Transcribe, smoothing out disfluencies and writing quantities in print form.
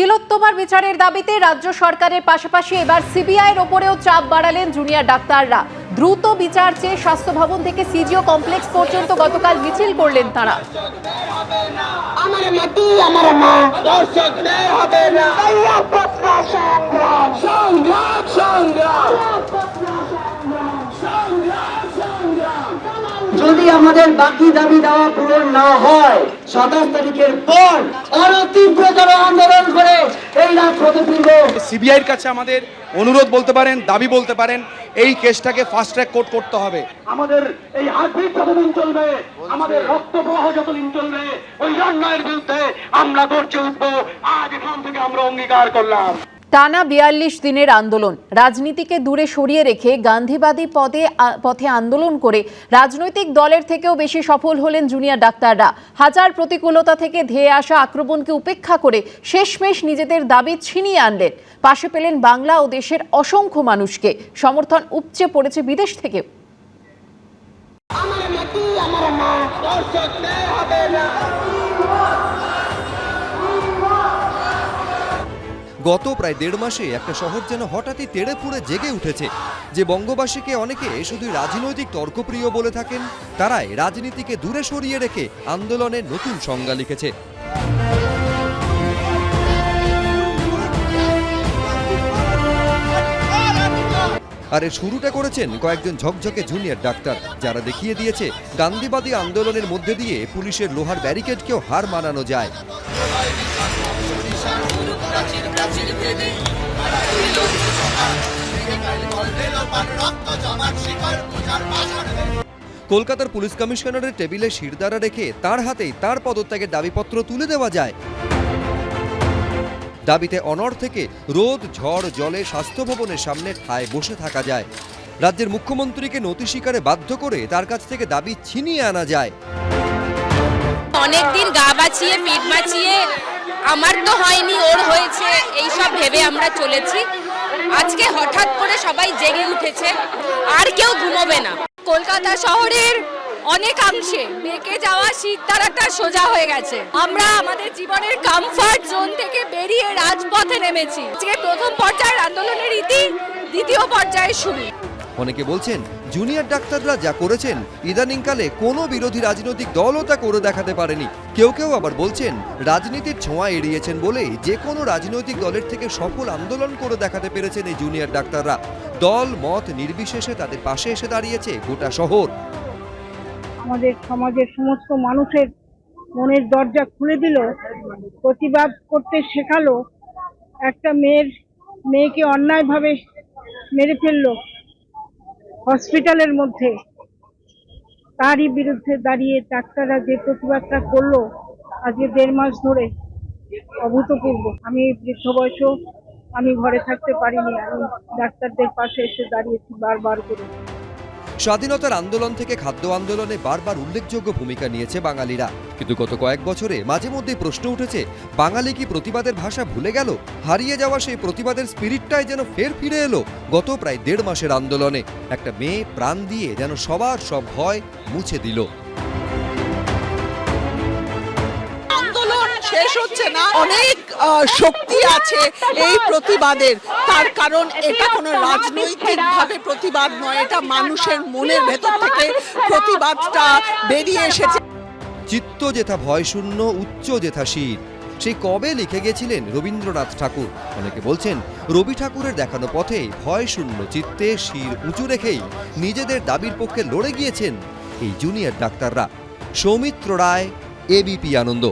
তিলোত্তমার বিচারের দাবিতে রাজ্য সরকারের পাশাপাশি এবার সিবিআইয়ের ওপরেও চাপ বাড়ালেন জুনিয়র ডাক্তাররা। দ্রুত বিচার চেয়ে স্বাস্থ্য ভবন থেকে সিজিও কমপ্লেক্স পর্যন্ত গতকাল মিছিল করলেন তারা। আমার মাটি আমার মা, দর্শকদের হবে না সংগ্রাম সংগ্রাম। যদি আমাদের বাকি দাবি দেওয়া পূরণ না হয় 27 তারিখের পর আরো তীব্রতর আন্দোলন করে এই রাজপথে ফিরব। সিবিআইয়ের কাছে আমাদের অনুরোধ বলতে পারেন, দাবি বলতে পারেন, এই কেসটাকে ফাস্ট ট্র্যাক কোর্ট করতে হবে। আমাদের এই হার্টবিট যতদিন চলবে, আমাদের রক্ত প্রবাহ যতদিন চলবে, ওই অন্যায়ের বিরুদ্ধে আমরা গর্জে উঠবো। আজ এখান থেকে আমরা অঙ্গীকার করলাম। টানা 42 দিনের আন্দোলন, রাজনীতিকে দূরে সরিয়ে রেখে গান্ধীবাদী পথে আন্দোলন করে রাজনৈতিক দলের থেকেও বেশি সফল হলেন জুনিয়র ডাক্তাররা। হাজার প্রতিকূলতা থেকে ধেয়ে আসা আক্রমণকে উপেক্ষা করে শেষমেশ নিজেদের দাবি ছিনিয়ে আনলেন। পাশে পেলেন বাংলা ও দেশের অসংখ্য মানুষকে। সমর্থন উপচে পড়েছে বিদেশ থেকেও। গত প্রায় 1.5 মাসে একটা শহর যেন হঠাৎই তেড়ে ফুঁড়ে জেগে উঠেছে। যে বঙ্গবাসীকে অনেকে শুধু রাজনৈতিক তর্কপ্রিয় বলে থাকেন, তারাই রাজনীতিকে দূরে সরিয়ে রেখে আন্দোলনের নতুন সংজ্ঞা লিখেছে। আর এর শুরুটা করেছেন কয়েকজন ঝকঝকে জুনিয়র ডাক্তার, যারা দেখিয়ে দিয়েছে গান্ধীবাদী আন্দোলনের মধ্যে দিয়ে পুলিশের লোহার ব্যারিকেডকেও হার মানানো যায়। কলকাতার পুলিশ কমিশনারের টেবিলে শিরদাঁড়া রেখে তার হাতেই তার পদত্যাগের দাবিপত্র তুলে দেওয়া যায়। দাবিতে অনড় থেকে রোদ ঝড় জলে স্বাস্থ্য ভবনের সামনে ঠায় বসে থাকা যায়। রাজ্যের মুখ্যমন্ত্রীকে নতি স্বীকারে বাধ্য করে তার কাছ থেকে দাবি ছিনিয়ে আনা যায়। অনেকদিন গা বাঁচিয়ে পিঠ বাঁচিয়ে আমার তো হয়নি, ওর হয়েছে, এইসব ভেবে আমরা চলেছি। আজকে হঠাৎ করে সবাই জেগে উঠেছে, আর কেউ ঘুমোবে না। কলকাতা শহরের অনেকাংশে বেঁকে যাওয়া শীততারাটা সোজা হয়ে গেছে। আমরা আমাদের জীবনের কমফর্ট জোন থেকে বেরিয়ে রাজপথে নেমেছি। আজকে প্রথম পর্যায়ের আন্দোলনের ইতি, দ্বিতীয় পর্যায়ে শুরু। অনেকে বলছেন জুনিয়র ডাক্তাররা যা করেছেন ইদানিংকালে কোনো বিরোধী রাজনৈতিক দলও তা করে দেখাতে পারেনি। কেউ কেউ আবার বলছেন রাজনীতির ছোঁয়া এড়িয়েছেন বলেই যে কোনো রাজনৈতিক দলের থেকে সফল আন্দোলন করে দেখাতে পেরেছেন এই জুনিয়র ডাক্তাররা। দল মত নির্বিশেষে তাদের পাশে এসে দাঁড়িয়েছে গোটা শহর। আমাদের সমাজের সমস্ত মানুষের মনের দরজা খুলে দিল, প্রতিবাদ করতে শেখালো। একটা মেয়েকে অন্যায়ভাবে মেরে ফেললো হসপিটালের মধ্যে, তারই বিরুদ্ধে দাঁড়িয়ে ডাক্তাররা যে প্রতিবাদটা করলো আজকে 1.5 মাস ধরে, অভূতপূর্ব। আমি বৃদ্ধ বয়সেও আমি ঘরে থাকতে পারিনি, আমি ডাক্তারদের পাশে এসে দাঁড়িয়েছি বারবার করে। স্বাধীনতার আন্দোলন থেকে খাদ্য আন্দোলনে বারবার উল্লেখযোগ্য ভূমিকা নিয়েছে বাঙালিরা, কিন্তু গত কয়েক বছরে মাঝে মধ্যে প্রশ্ন উঠেছে বাঙালি কি প্রতিবাদের ভাষা ভুলে গেল? হারিয়ে যাওয়া সেই প্রতিবাদের স্পিরিটটাই যেন ফের ফিরে এলো গত প্রায় 1.5 মাসের আন্দোলনে। একটা মেয়ে প্রাণ দিয়ে যেন সবার সব ভয় মুছে দিল। শেষ হচ্ছে না, অনেক শক্তি আছে এই প্রতিবাদের। তার কারণ এটা কোনো রাজনৈতিক ভাবে প্রতিবাদ নয়, এটা মানুষের মনের ভেতর থেকে প্রতিবাদটা বেরিয়ে এসেছে। চিত্ত যেথা ভয় শূন্য, উচ্চ যেথা শির, সেই কবে লিখে গেছিলেন রবীন্দ্রনাথ ঠাকুর। অনেকে বলছেন রবি ঠাকুরের দেখানো পথে ভয় শূন্য চিত্তে শির উঁচু রেখেই নিজেদের দাবির পক্ষে লড়ে গিয়েছেন এই জুনিয়র ডাক্তাররা। সৌমিত্র রায়, এবিপি আনন্দ।